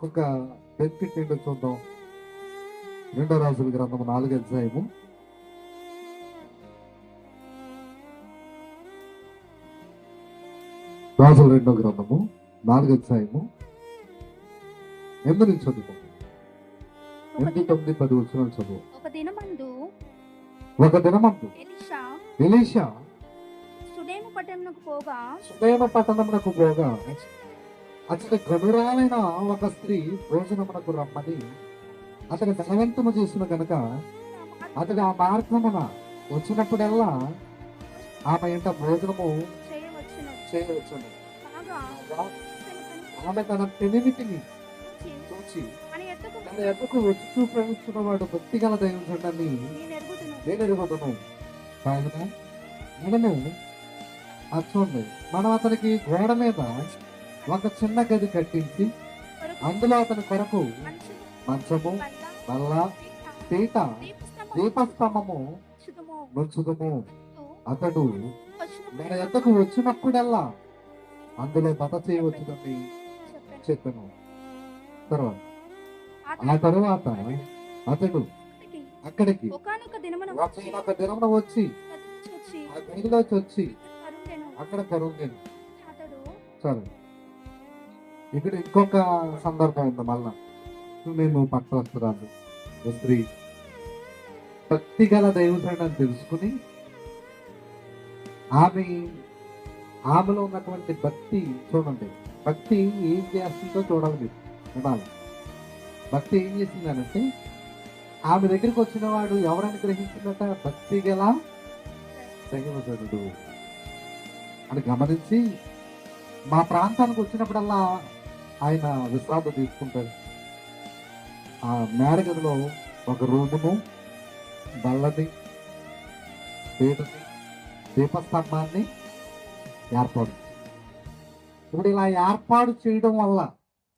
ఒక బెనిఫిట్ ఏంటో చూద్దాం. 2 రాజుల గ్రంథము 4వ అధ్యాయము. రాజుల 2వ గ్రంథము 4వ అధ్యాయము 8 నుంచి చదువు. 8, 9, 10 వచనాలు చదువు. ఒక దినమందు ఎలీషా సునేము పట్టణమునకు పోగా అతని గనురాలైన ఒక స్త్రీ భోజనమునకు రమ్మని అతని బలవంతము చేసిన గనుక అతడు ఆ మార్గమున వచ్చినప్పుడల్లా ఆమె ఇంట భోజనము చేయవచ్చును. ఆమె తన పెనిమిటిని చూచి తన ఎద్దకు వచ్చి చూపించిన వాడు భక్తిగల దైవజనుడని నేను ఎరుగుదును. కావున మనము చూడండి, మనం అతనికి గోడ మీద ఒక చిన్న గది కట్టించి అందులో అతని కొరకు మంచము, బల్ల, పీట, దీపస్తంభము నుంచుదుము. అతడు మన ఎద్దకు వచ్చినప్పుడల్లా అందులో బస చేయవచ్చునని చెప్పాను. ఆ తరువాత అతడు అక్కడికి ఒక దినమున వచ్చి ఆ గదిలోకి వచ్చి అక్కడ కరుంగేను. సరే, ఇక్కడ ఇంకొక సందర్భం ఉంది. మళ్ళా మేము పట్టవస్తురాలు స్త్రీ భక్తి గల దైవజనుడు అని తెలుసుకుని ఆమెలో ఉన్నటువంటి భక్తి చూడండి. భక్తి ఏం చేస్తుందో చూడాలి మీరు, వినాలి. భక్తి ఏం చేసిందనంటే ఆమె దగ్గరికి వచ్చిన వాడు ఎవరని గ్రహించిందట? భక్తి గల దైవజనుడు అని గమనించి మా ప్రాంతానికి వచ్చినప్పుడల్లా ఆయన విశ్రాంతి తీసుకుంటాడు. ఆ మేడగదిలో ఒక రూమును, బల్లని, పీటని, దీపస్తంభాన్ని ఏర్పాటు. ఇప్పుడు ఇలా ఏర్పాటు చేయడం వల్ల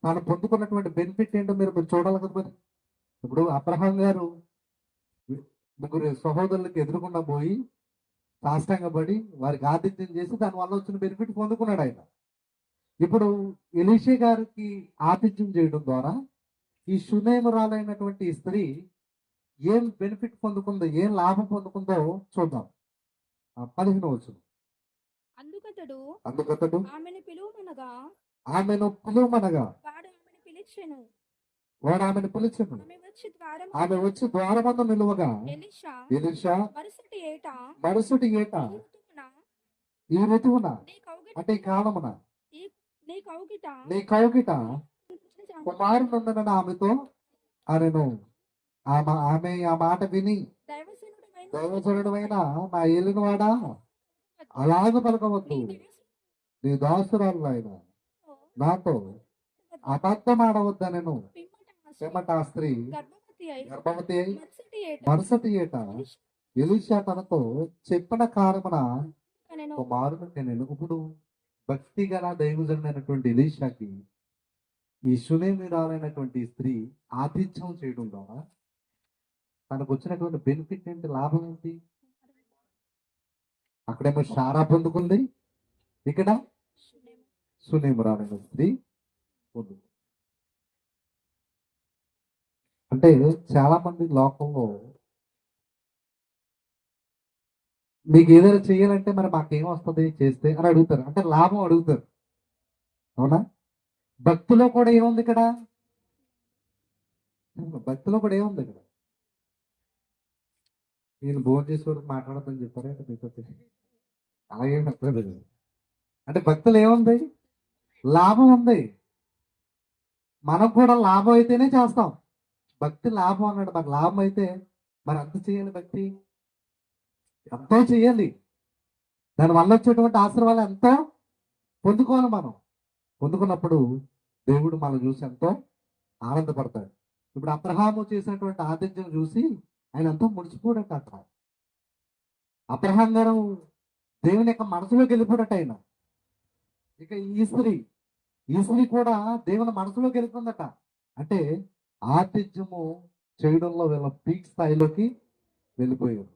తాను పొందుకున్నటువంటి బెనిఫిట్ ఏంటో మీరు చూడాలి కదా. మరి ఇప్పుడు అబ్రహాం గారు 3 సహోదరులకి ఎదురుకుండా పోయి సాష్టాంగపడి వారికి ఆతిథ్యం చేసి దానివల్ల వచ్చిన బెనిఫిట్ పొందుకున్నాడు ఆయన. ఇప్పుడు ఎలీషా గారికి ఆతిథ్యం చేయడం ద్వారా ఈ షూనేమురాలైనటువంటి స్త్రీ ఏం బెనిఫిట్ పొందుకుందో, ఏం లాభం పొందుకుందో చూద్దాం. 15వ వచనం. అందుకతడు ఆమెను పిలువమనగా వాడు ఆమెను పిలిచెను. ఆమె వచ్చి ద్వారమందు నిలువగా ఎలీషా మరుసటి ఏట ఈ ఋతువున అంటే ఈ కాలమున నీ కౌగిట కుమారుడుండనని ఆమెతో అనెను. ఆమె ఆ మాట విని దైవజనుడైన నా ఏలినవాడా, అలాగ పలకవద్దు, నీ దాసురాలు ఆయన నాతో అబద్ధం ఆడవద్దనెను. పిమ్మట ఆ స్త్రీ గర్భవతి అయి మరుసటి ఏట ఎలీషా తనతో చెప్పిన కారణమున కుమారుడు నేను. ఇప్పుడు భక్తి గల దైవజనుడైనటువంటి ఎలీషాకి ఈ షూనేమీరాలైనటువంటి స్త్రీ ఆతిథ్యం చేయడం ద్వారా తనకు వచ్చినటువంటి బెనిఫిట్ ఏంటి, లాభం ఏంటి? అక్కడేమో షారా పొందుకుంది, ఇక్కడ షూనేమీరాలైన స్త్రీ పొందుకుంది. అంటే చాలా మంది లోకంలో మీకు ఏదైనా చేయాలంటే మరి మాకేం వస్తుంది చేస్తే అని అడుగుతారు. అంటే లాభం అడుగుతారు, అవునా? భక్తిలో కూడా ఏముంది ఇక్కడ? భక్తిలో కూడా ఏముంది ఇక్కడ? నేను భోజనం చేసే వరకు మాట్లాడద్దని చెప్పారు అంటే మీతో అలాగే చెప్పలేదు. అంటే భక్తులు ఏముంది? లాభం ఉంది. మనం కూడా లాభం అయితేనే చేస్తాం. భక్తి లాభం అన్నాడు. మరి లాభం అయితే మరి అంత చేయాలి, భక్తి ఎంతో చేయాలి. దానివల్ల వచ్చేటువంటి ఆశీర్వాదాలు ఎంతో పొందుకోవాలి. మనం పొందుకున్నప్పుడు దేవుడు మనం చూసి ఎంతో ఆనందపడతాడు. ఇప్పుడు అబ్రహాము చేసినటువంటి ఆతిథ్యం చూసి ఆయన ఎంతో ముడిచిపోడట. అక్కడ అబ్రహాం గారు దేవుని యొక్క మనసులోకి వెళ్ళిపోడట ఆయన. ఇక ఈ స్త్రీ కూడా దేవుని మనసులోకి వెళ్ళిపోయిందట. అంటే ఆతిథ్యము చేయడంలో వీళ్ళ పీక్ స్థాయిలోకి వెళ్ళిపోయారు.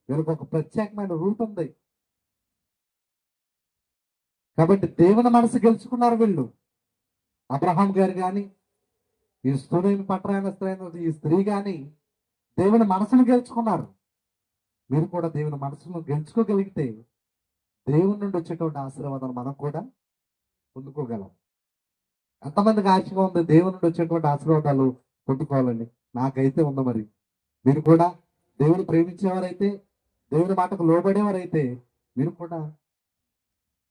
వీళ్ళకి ఒక ప్రత్యేకమైన రూట్ ఉంది. కాబట్టి దేవుని మనసు గెలుచుకున్నారు వీళ్ళు. అబ్రహాం గారు కానీ ఈ స్థూలైన పట్టణమైన స్త్రీ ఈ స్త్రీ కానీ దేవుని మనసును గెలుచుకున్నారు. మీరు కూడా దేవుని మనసును గెలుచుకోగలిగితే దేవుని నుండి వచ్చేటువంటి ఆశీర్వాదాలు మనం కూడా పొందుకోగలం. ఎంతమందికి ఆశగా ఉంది దేవుని నుండి వచ్చేటువంటి ఆశీర్వాదాలు పొందుకోవాలండి? నాకైతే ఉంది. మరి మీరు కూడా దేవుని ప్రేమించేవారైతే, దేవుని మాటకు లోబడేవారైతే మీరు కూడా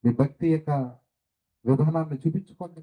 మీ భక్తి యొక్క విధానాన్ని చూపించుకోండి.